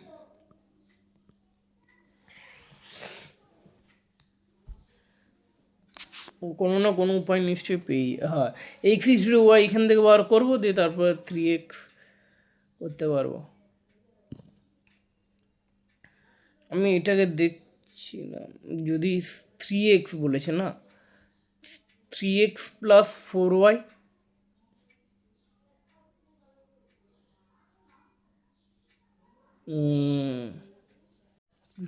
কোনো না কোনো উপায় নিশ্চয়ই পেয়ে, হ্যাঁ এক্স ইস্টু ওয়াই এখান থেকে বার করবো, দিয়ে তারপরে 3x করতে পারবো। আমি এটাকে দেখছিলাম, যদি 3x বলেছে না, 3x প্লাস 4y,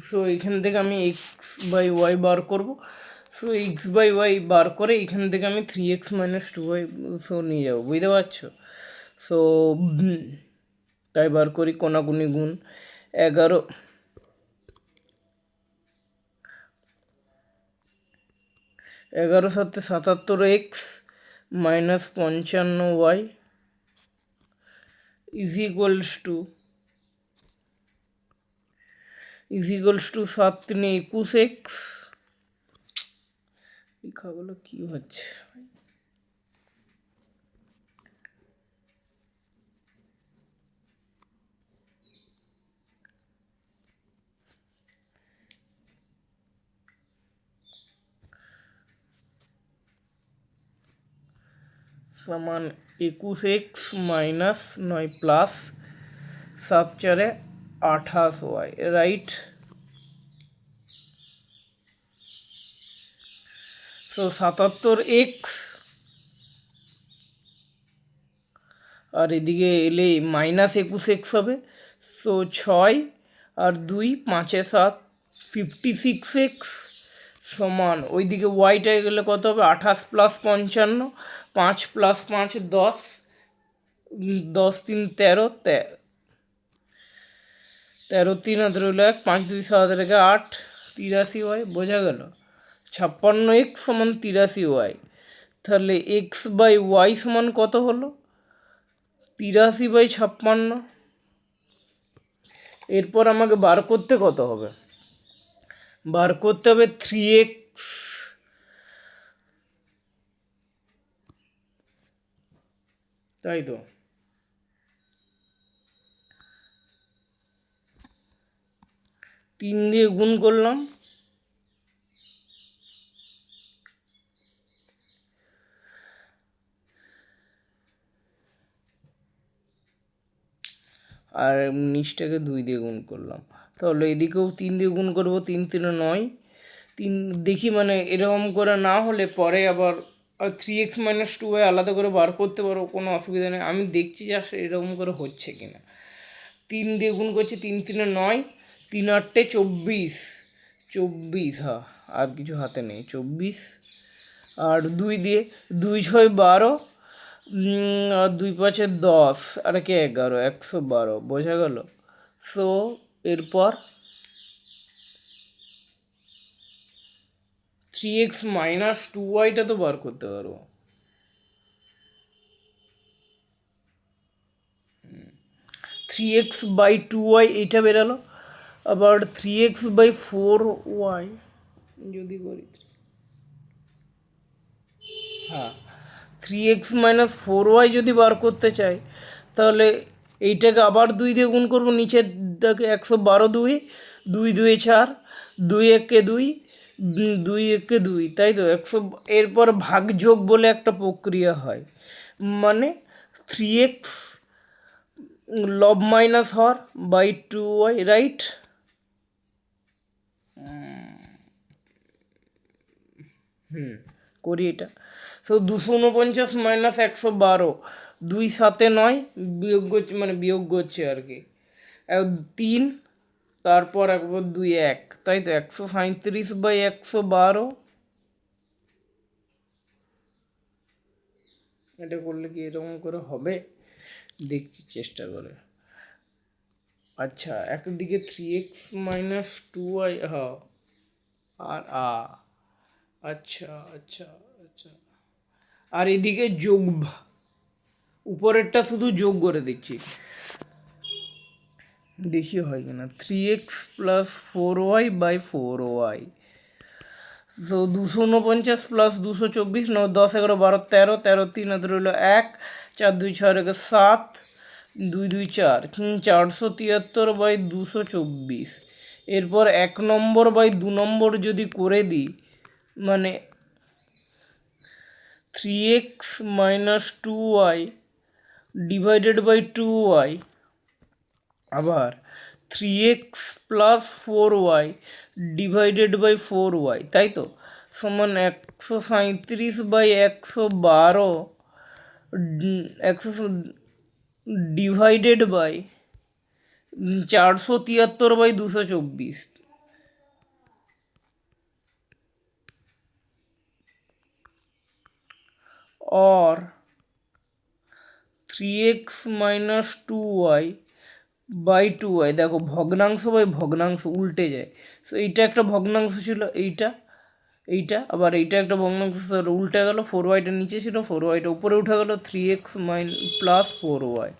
সো এখান থেকে আমি এক্স বাই ওয়াই বার করবো। So x by y bar করে এখান থেকে আমি 3x minus 2y সো নিয়ে যাবো, বুঝতে পারছো? সো তাই বার করি, কোনাকুনি গুণ 11 7 77x minus 55y is equals to 7 3 21x। লেখাগুলো কি হচ্ছে? সমান 21x minus 9 plus 7 4 28y, right. So 77x, আর এদিকে এলে মাইনাস 21x হবে। সো 6 আর 2 5 7 56x সমান, ওইদিকে ওয়াইটা গেলে কত হবে? 28 প্লাস 55, 5 প্লাস 5 10, 10 3 13, 13 3 হাতে রইল 1, 5 2 7 রেখে 8, 83y, বোঝা গেল? 56x সমান 83y। তাহলে এক্স বাই ওয়াই সমান কত হলো? 83/56। এরপর আমাকে বার করতে কত হবে? বার করতে হবে 3x, তাই তো 3 দিয়ে গুণ করলাম, আর নিচটাকে 2 দিয়ে গুণ করলাম। তাহলে এদিকেও 3 দিয়ে গুণ করবো, 3 3 9, 3 দেখি মানে এরকম করে না হলে পরে আবার 3x minus 2y আলাদা করে বার করতে পারবো, কোনো অসুবিধা নেই। আমি দেখছি যে আসলে এরকম করে হচ্ছে কিনা। 3 দিয়ে গুণ করছি, 3 3 9, 3 8 24, 24, হ্যাঁ আর কিছু হাতে নেই, 24, আর 2 দিয়ে 2 6 12, আর 2 5 10, আর কি 11, 112, বোঝা গেল? সো এরপর 3x মাইনাস 2yটা তো বার করতে পারবো। 3x বাই 2y এইটা বেরালো, আবার 3x বাই 4y যদি করি, হ্যাঁ 3x মাইনাস 4y যদি বার করতে চাই, তাহলে এইটাকে আবার 2 দিয়ে গুণ করবো, নিচের দিকে 112, 2 2 2 4, 2 1 2, 2 1 2, তাই তো 100। এরপর ভাগযোগ বলে একটা প্রক্রিয়া হয়, মানে 3x লব minus Har by 2y, right. করি এটা। সো 249 মাইনাস 112, 2 7 9, বিয়োগ করছে মানে বিয়োগ করছে আর কি, 3, তারপর একবার 2 1, তাই তো 137/112, এটা করলে কি এরকম করে হবে, দেখছি চেষ্টা করে। আচ্ছা, একদিকে 3x মাইনাস 2y, হ্যাঁ, আর আচ্ছা আচ্ছা আচ্ছা, আর এদিকে যোগ, উপরেরটা শুধু যোগ করে দিচ্ছি, দেখি হয় কিনা। 3x plus 4y by 4y, তো 249 প্লাস 224, 9 10 11 12 13, 13 3 হাতে রইল 1, 4 2 6 রেখে 7, 2 2 4, 473 বাই 224। এরপর 1 নম্বর বাই 2 নম্বর যদি করে দিই, মানে 3x minus 2y divided by 2y, আবার 3x plus 4y divided by 4y, তাই তো, সমান 137 বাই 112 ডিভাইডেড বাই 473 বাই 224। और 3x minus 2y by 2y, দেখো ভগ্নাংশ বাই ভগ্নাংশ উল্টে যায়, সো এইটা একটা ভগ্নাংশ ছিল, এইটা আবার এইটা একটা ভগ্নাংশ উল্টে গেল, 4yটা নিচে ছিল, 4yটা উপরে উঠে গেল, 3x প্লাস 4y,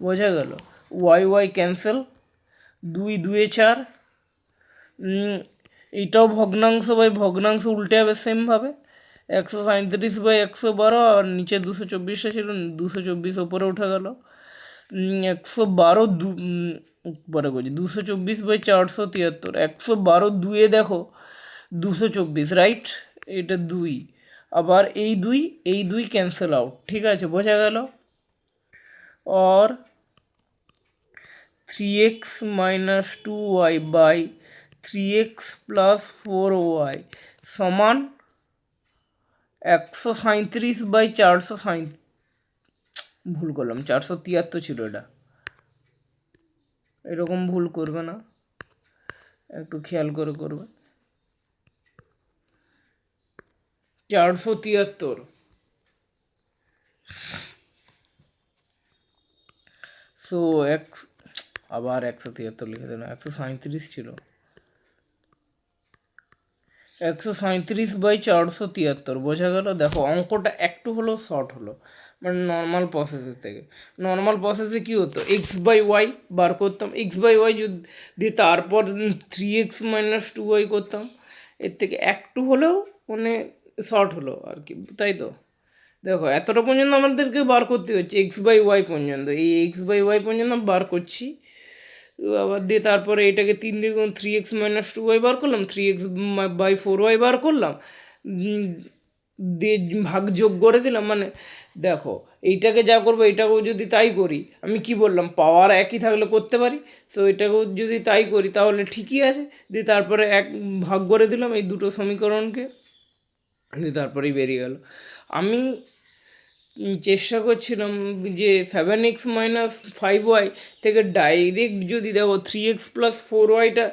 বোঝা গেল। y ক্যান্সেল, 2 2 4, এইটাও ভগ্নাংশ বাই ভগ্নাংশ উল্টে যাবে সেমভাবে, 137 বাই 112, আর নিচে 224টা ছিল, 224 ওপরে উঠে গেল, 112 পরে করছি, 224 বাই 473, 112 দুয়ে দেখো 224, রাইট, এটা 2, আবার এই দুই ক্যান্সেল আউট, ঠিক আছে, বোঝা গেল। और 3x minus 2y by 3x plus 4y সমান 137 বাই 437, ভুল করলাম, 473 ছিল এটা, এরকম ভুল করবে না, একটু খেয়াল করে করবে। 473, সো আবার 173 লিখে দিলাম, 137 ছিল, 137 বাই 473, বোঝা গেল। দেখো অঙ্কটা একটু হলেও শর্ট হলো, মানে নর্মাল প্রসেসের থেকে। নর্মাল প্রসেসে কী হতো, এক্স বাই ওয়াই বার করতাম, এক্স বাই ওয়াই যদি দিয়ে তারপর 3x মাইনাস 2y করতাম, এর থেকে একটু হলেও মানে শর্ট হলো আর কি, তাই তো। দেখো এতটা পর্যন্ত আমাদেরকে বার করতে হচ্ছে, এক্স বাই ওয়াই পর্যন্ত, এই এক্স বাই ওয়াই পর্যন্ত বার করছি, আবার দিয়ে তারপরে এটাকে 3 দিয়ে 3x মাইনাস 2y বার করলাম, 3x বাই 4y বার করলাম, দিয়ে ভাগ যোগ করে দিলাম, মানে দেখো এইটাকে যা করবো এটাকেও যদি তাই করি, আমি কি বললাম পাওয়ার একই থাকলে করতে পারি, সো এটাকেও যদি তাই করি তাহলে ঠিকই আছে, দিয়ে তারপরে এক ভাগ করে দিলাম এই দুটো সমীকরণকে, দিয়ে তারপরেই বেরিয়ে গেল। আমি চেষ্টা করছিলাম যে 7x মাইনাস 5y থেকে ডাইরেক্ট যদি দেখো 3x প্লাস 4yটা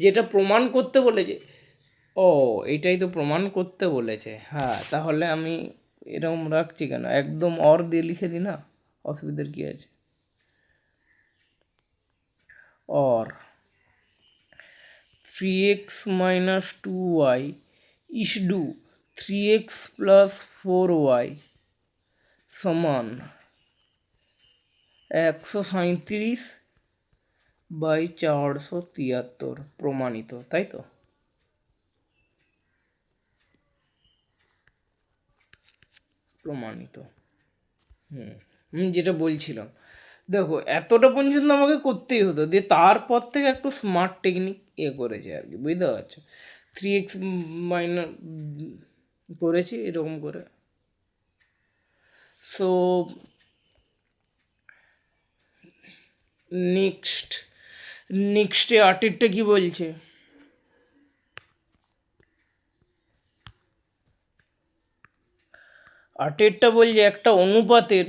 যেটা প্রমাণ করতে বলেছে, ও এটাই তো প্রমাণ করতে বলেছে, হ্যাঁ, তাহলে আমি এরকম রাখছি কেন, একদম অর দিয়ে লিখে দিই না, অসুবিধার কী আছে। और 3x minus 2y is do 3x plus 4y সমান 137 বাই 473, প্রমাণিত, তাই তো। প্রমাণিত, আমি যেটা বলছিলাম, দেখো এতটা পর্যন্ত আমাকে করতেই হতো, দিয়ে তারপর থেকে একটু স্মার্ট টেকনিক করেছে আর কি, বুঝতে পারছো, 3x মাইনাস করেছি এরকম করে। সো নেক্সটে আটেরটা কি বলছে, আটেরটা বলছে একটা অনুপাতের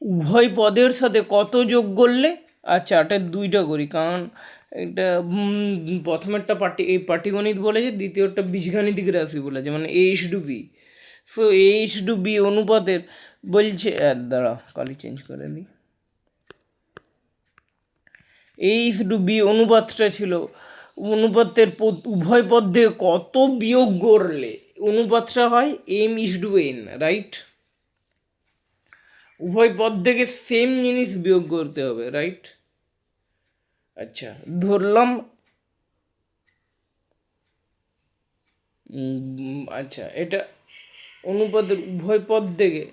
উভয় পদের সাথে কত যোগ করলে, আচ্ছা আটের দুইটা করি, কারণ এটা প্রথমেরটা পাটিগণিত বলেছে, দ্বিতীয়টা বীজগাণিতিক রাশি বলেছে, মানে h to b. So h to b অনুপাতের বলছে দাঁড়া কালি চেঞ্জ করে নিই, A/B অনুপাতটা ছিল, অনুপাতের উভয় পদ থেকে কত বিয়োগ করলে অনুপাতটা হয় M/N, রাইট? উভয় পদ থেকে সেম জিনিস বিয়োগ করতে হবে, রাইট? আচ্ছা ধরলাম আচ্ছা এটা অনুপাতের উভয় পদ থেকে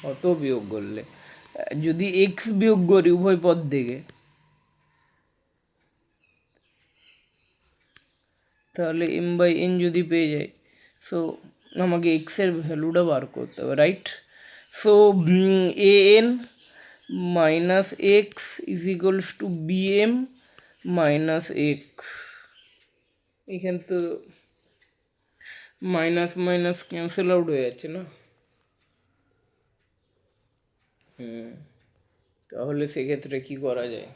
কত বিয়োগ করলে, যদি এক্স বিয়োগ করি উভয় পদ থেকে তাহলে M/N যদি পেয়ে যাই, সো আমাকে এক্সের ভ্যালুটা বার করতে হবে, right? So AN minus x is equals two BM minus x. এখান তো মাইনাস মাইনাস ক্যান্সেল আউট হয়ে যাচ্ছে না? তাহলে সেক্ষেত্রে কি করা যায়,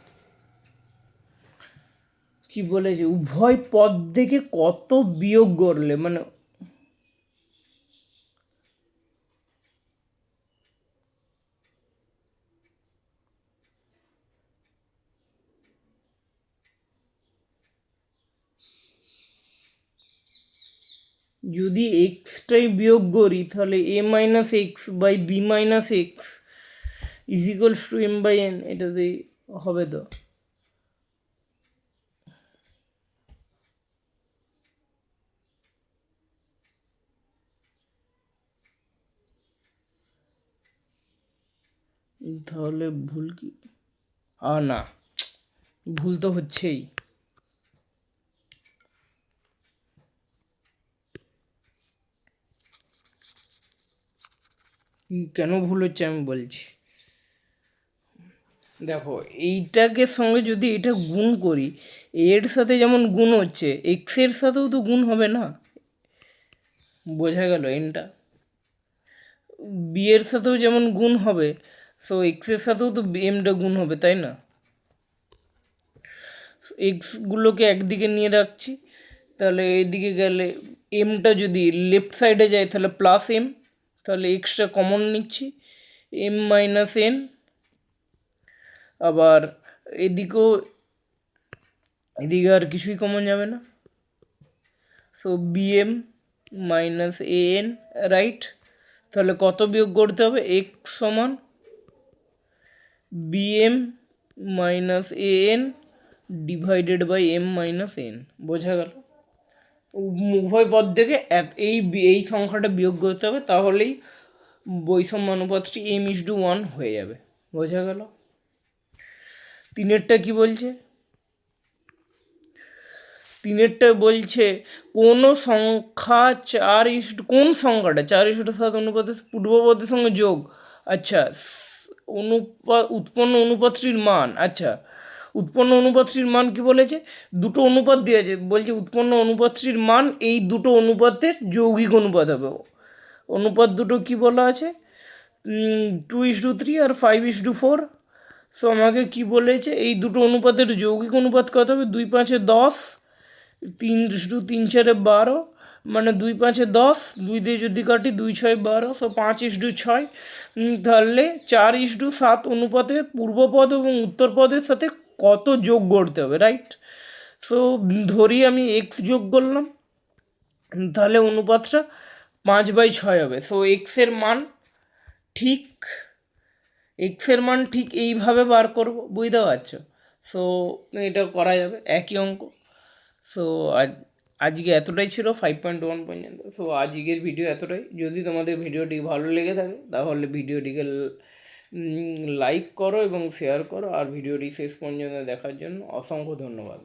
কি বলেছে উভয় পদ থেকে কত বিয়োগ করলে, মানে যদি এক্সটাই বিয়োগ করি তাহলে A-X/B-X is equals two M/N, এটাতেই হবে তো? তাহলে ভুল কি? না, ভুল তো হচ্ছেই। কেন ভুল হচ্ছে আমি বলছি। দেখো এইটাকে সঙ্গে যদি এটা গুণ করি, এর সাথে যেমন গুণ হচ্ছে এক্সের সাথেও তো গুণ হবে না, বোঝা গেল? এনটা বি এর সাথেও যেমন গুণ হবে, সো এক্সের সাথেও তো এমটা গুণ হবে, তাই না? এক্সগুলোকে একদিকে নিয়ে রাখছি, তাহলে এইদিকে গেলে এমটা যদি লেফট সাইডে যায় তাহলে প্লাস এম, তাহলে এক্সটা কমন নিচ্ছি, M-N, আবার এদিকেও, এদিকে আর কিছুই কমন যাবে না, so BM minus AN, right? তাহলে কত বিয়োগ করতে হবে, এক্স সমান BM minus AN divided by M-N, বোঝা গেল? উভয় পদ থেকে এই সংখ্যাটা বিয়োগ করতে হবে, তাহলেই বৈষম্য অনুপাতটি M/1 হয়ে যাবে, বোঝা গেল? তিনেরটা কি বলছে? তিনেরটা বলছে কোন সংখ্যা কোন সংখ্যাটা 4:7 অনুপাতের পূর্বপদের সঙ্গে যোগ, আচ্ছা উৎপন্ন অনুপাতটির মান, আচ্ছা উৎপন্ন অনুপাতটির মান কি বলেছে, দুটো অনুপাত দিয়েছে, বলছে উৎপন্ন অনুপাতটির মান এই দুটো অনুপাতের যৌগিক অনুপাত হবে। অনুপাত দুটো কি বলা আছে, 2:3 আর 5:4। সো আমাকে কি বলেছে, এই দুটো অনুপাতের যৌগিক অনুপাত কত হবে, 2×5 = 10, 3:3 = 12, মানে 2×5 = 10, 2 দিয়ে যদি কাটি 2×6 = 12, সো 5:6। তাহলে 4:7 অনুপাতের পূর্বপদ এবং উত্তরপদের সাথে কত যোগ করতে হবে, রাইট? সো ধরি আমি এক্স যোগ করলাম, তাহলে অনুপাতটা 5/6 হবে। সো এক্সের মান ঠিক এইভাবে বার করব, বুঝতে পারছো? সো এটা করা যাবে, একই অঙ্ক। সো আজকে এতটাই ছিল 5.1 পর্যন্ত। সো আজকের ভিডিও এতটাই। যদি তোমাদের ভিডিওটি ভালো লেগে থাকে তাহলে ভিডিওটিকে লাইক করো এবং শেয়ার করো, আর ভিডিওটি শেষ পর্যন্ত দেখার জন্য অসংখ্য ধন্যবাদ।